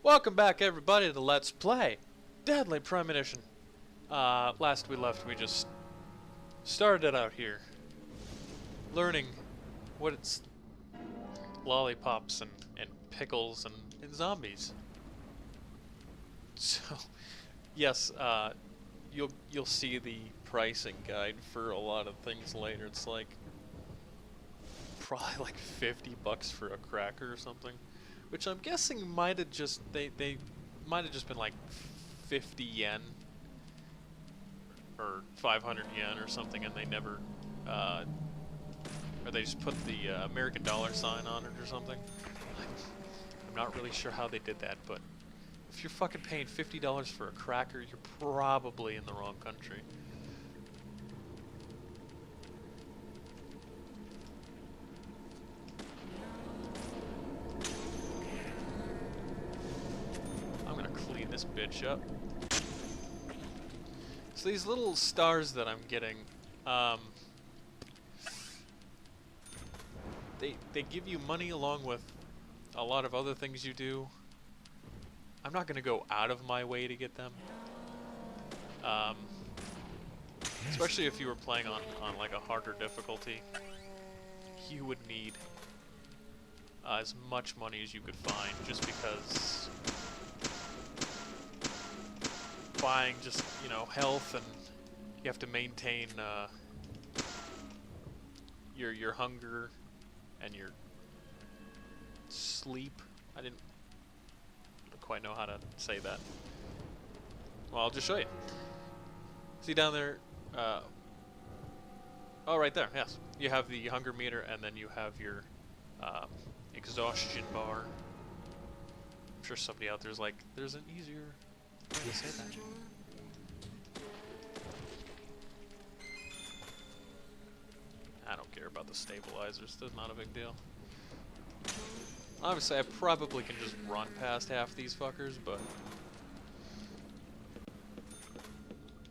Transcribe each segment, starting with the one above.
Welcome back, everybody, to Let's Play Deadly Premonition. Last we left, we just started out here, learning what it's lollipops and pickles and zombies. So, yes, you'll see the pricing guide for a lot of things later. It's like probably like $50 for a cracker or something. Which I'm guessing might have just they might have just been like 50 yen or 500 yen or something, and they never or they just put the American dollar sign on it or something. I'm not really sure how they did that, but if you're fucking paying $50 for a cracker, you're probably in the wrong country. Clean this bitch up. So these little stars that I'm getting, they give you money along with a lot of other things you do. I'm not gonna go out of my way to get them, especially if you were playing on like a harder difficulty. You would need as much money as you could find, just because buying just, you know, health, and you have to maintain your hunger and your sleep. I didn't quite know how to say that. Well, I'll just show you. See down there, oh, right there, yes. You have the hunger meter, and then you have your exhaustion bar. I'm sure somebody out there's like, there's an easier way to say that. I don't care about the stabilizers, that's not a big deal. Obviously, I probably can just run past half these fuckers, but...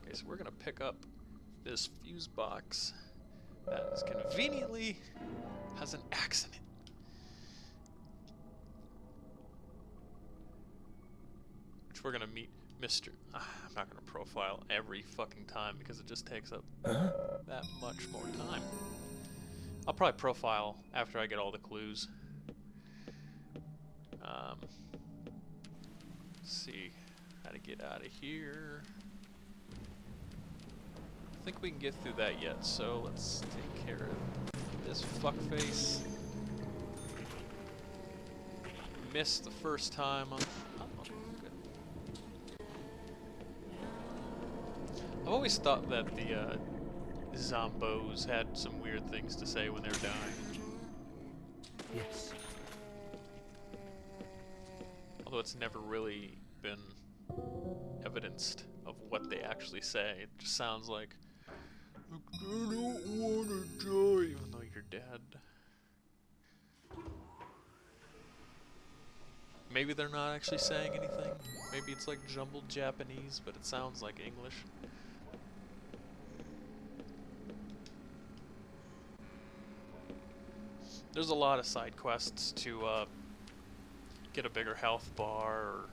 Okay, so we're gonna pick up this fuse box that is conveniently has an axe in it. Which we're gonna meet Mr. I'm not gonna profile every fucking time because it just takes up that much more time. I'll probably profile after I get all the clues. Let's see how to get out of here. I think we can get through that yet, so let's take care of this fuckface. Missed the first time. I've always thought that the zombos had some weird things to say when they were dying. Yes. Although it's never really been evidenced of what they actually say. It just sounds like, I don't want to die, even though you're dead. Maybe they're not actually saying anything. Maybe it's like jumbled Japanese, but it sounds like English. There's a lot of side quests to get a bigger health bar,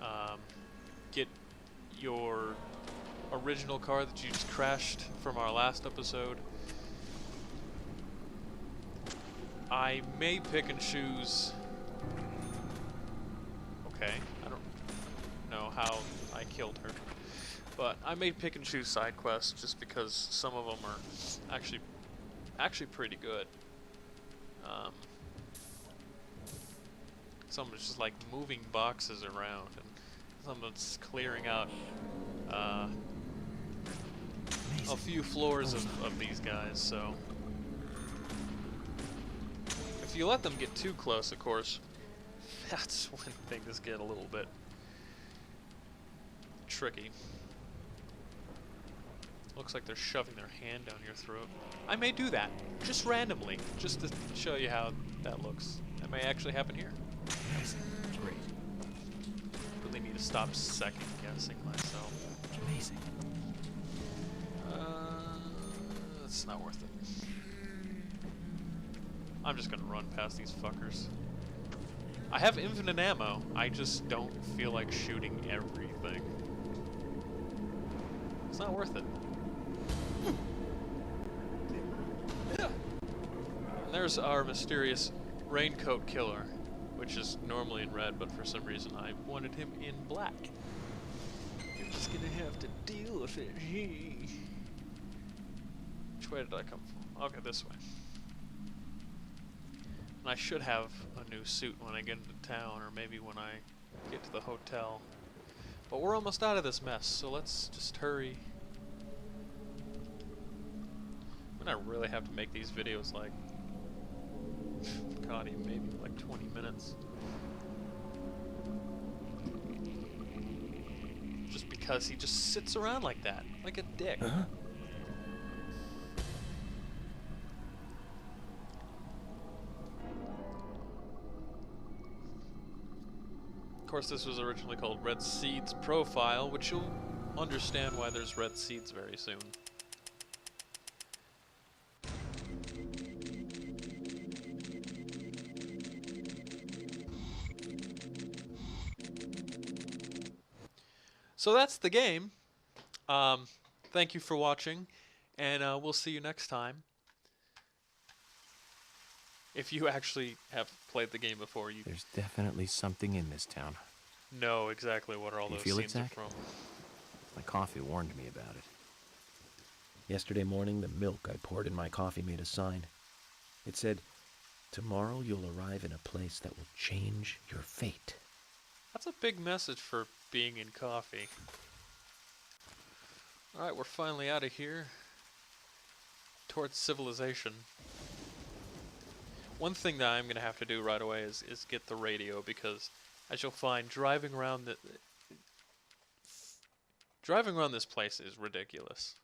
or get your original car that you just crashed from our last episode. I may pick and choose. Okay, I don't know how I killed her, but I may pick and choose side quests just because some of them are actually pretty good. Some is just like moving boxes around, and some that's clearing out a few floors of these guys. So if you let them get too close, of course, that's when things get a little bit tricky. Looks like they're shoving their hand down your throat. I may do that, just randomly, just to show you how that looks. That may actually happen here. Great. Really need to stop second guessing myself. Amazing. It's not worth it. I'm just gonna run past these fuckers. I have infinite ammo. I just don't feel like shooting everything. It's not worth it. And there's our mysterious raincoat killer, which is normally in red, but for some reason I wanted him in black. You're just gonna have to deal with it. Which way did I come from? Okay, this way. And I should have a new suit when I get into town, or maybe when I get to the hotel. But we're almost out of this mess, so let's just hurry. I'm gonna really have to make these videos like, God, even maybe like 20 minutes. Just because he just sits around like that, like a dick. Huh? Of course, this was originally called Red Seeds Profile, which you'll understand why there's red seeds very soon. So that's the game. Thank you for watching, and we'll see you next time. If you actually have played the game before, you There's definitely something in this town. know exactly what all Do you those feel it, scenes are Zach? from. My coffee warned me about it. Yesterday morning, the milk I poured in my coffee made a sign. It said, "Tomorrow you'll arrive in a place that will change your fate." That's a big message for being in coffee. Alright, we're finally out of here. Towards civilization. One thing that I'm going to have to do right away is get the radio, because as you'll find, driving around this place is ridiculous.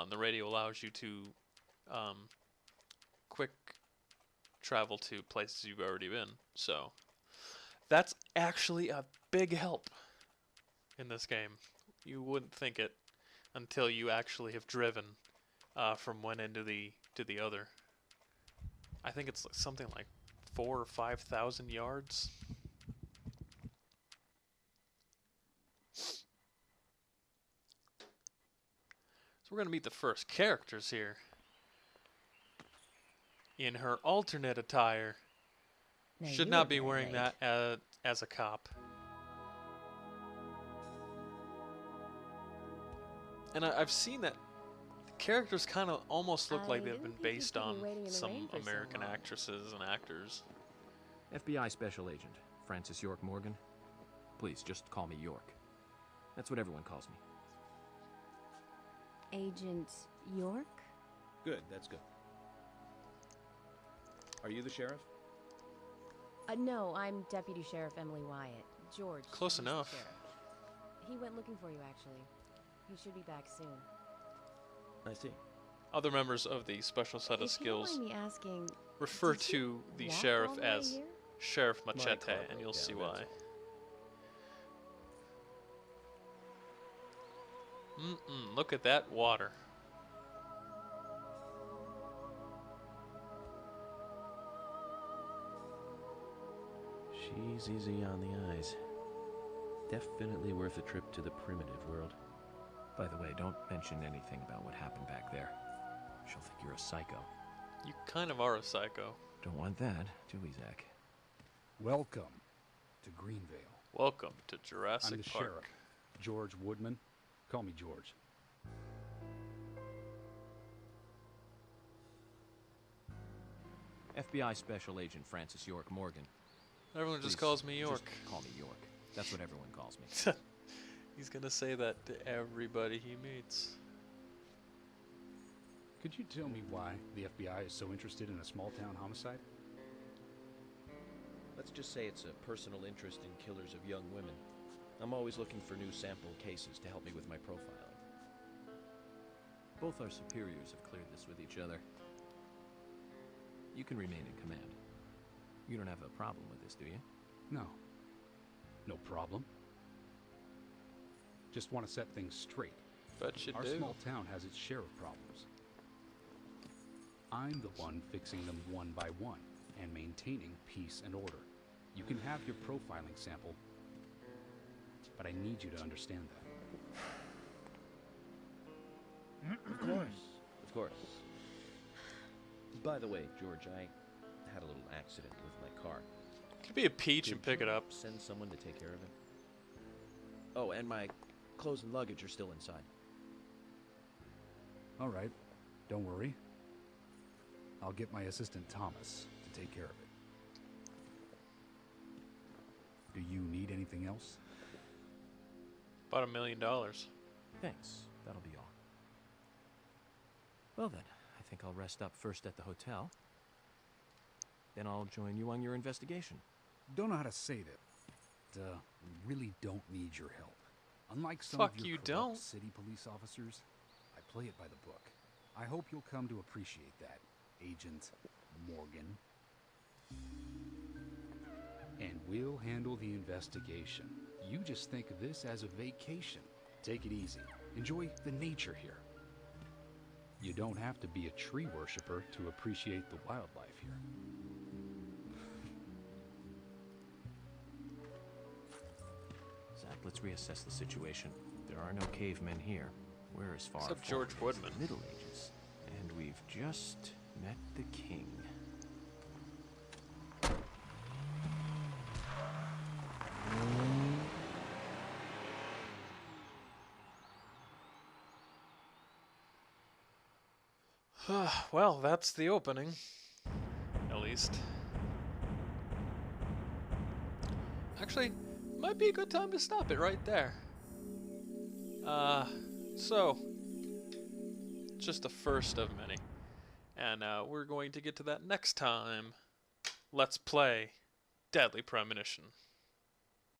The radio allows you to quick travel to places you've already been, so that's actually a big help in this game. You wouldn't think it until you actually have driven from one end to the other. I think it's something like 4,000 or 5,000 yards. So we're gonna meet the first characters here. In her alternate attire. Now Should you not are be very wearing late. that as a cop. And I've seen that the characters kind of almost look like I they've didn't been think you'd based keep me on waiting in the some rain for so American long. actresses and actors. FBI Special Agent Francis York Morgan. Please, just call me York. That's what everyone calls me. Agent York? Good, that's good. Are you the sheriff? No, I'm Deputy Sheriff Emily Wyatt. George. Close he's the enough. sheriff. He went looking for you, actually. He should be back soon. I see. Other members of the special set of If you don't skills mind me asking, refer did you to the walk sheriff all the way as here? Sheriff My Machete, car and broke you'll down, see that's why. Look at that water. She's easy on the eyes. Definitely worth a trip to the primitive world. By the way, don't mention anything about what happened back there. She'll think you're a psycho. You kind of are a psycho. Don't want that, do we, Zach? Welcome to Greenvale. Welcome to Jurassic I'm the Park. sheriff, George Woodman. Call me George. FBI Special Agent Francis York Morgan. Everyone just Please, calls me York. Just call me York. That's what everyone calls me. He's gonna say that to everybody he meets. Could you tell me why the FBI is so interested in a small-town homicide? Let's just say it's a personal interest in killers of young women. I'm always looking for new sample cases to help me with my profiling. Both our superiors have cleared this with each other. You can remain in command. You don't have a problem with this, do you? No. No problem. Just want to set things straight. Bet you Our do. small town has its share of problems. I'm the one fixing them one by one and maintaining peace and order. You can have your profiling sample, but I need you to understand that. Of course. Of course. By the way, George, I had a little accident with my car. Could be a peach and pick it up. Send someone to take care of it. Oh, and my clothes and luggage are still inside. All right, don't worry. I'll get my assistant Thomas to take care of it. Do you need anything else? About $1 million. Thanks. That'll be all. Well then, I think I'll rest up first at the hotel. Then I'll join you on your investigation. Don't know how to say that. We really don't need your help. Unlike some Fuck of your you corrupt don't. city police officers, I play it by the book. I hope you'll come to appreciate that, Agent Morgan. And we'll handle the investigation. You just think of this as a vacation. Take it easy. Enjoy the nature here. You don't have to be a tree worshiper to appreciate the wildlife here. Zach, let's reassess the situation. There are no cavemen here. We're as far Except forward George as Woodman. the Middle Ages, and we've just met the king. Well, that's the opening. At least. Actually, might be a good time to stop it right there. So, just the first of many. And we're going to get to that next time. Let's play Deadly Premonition.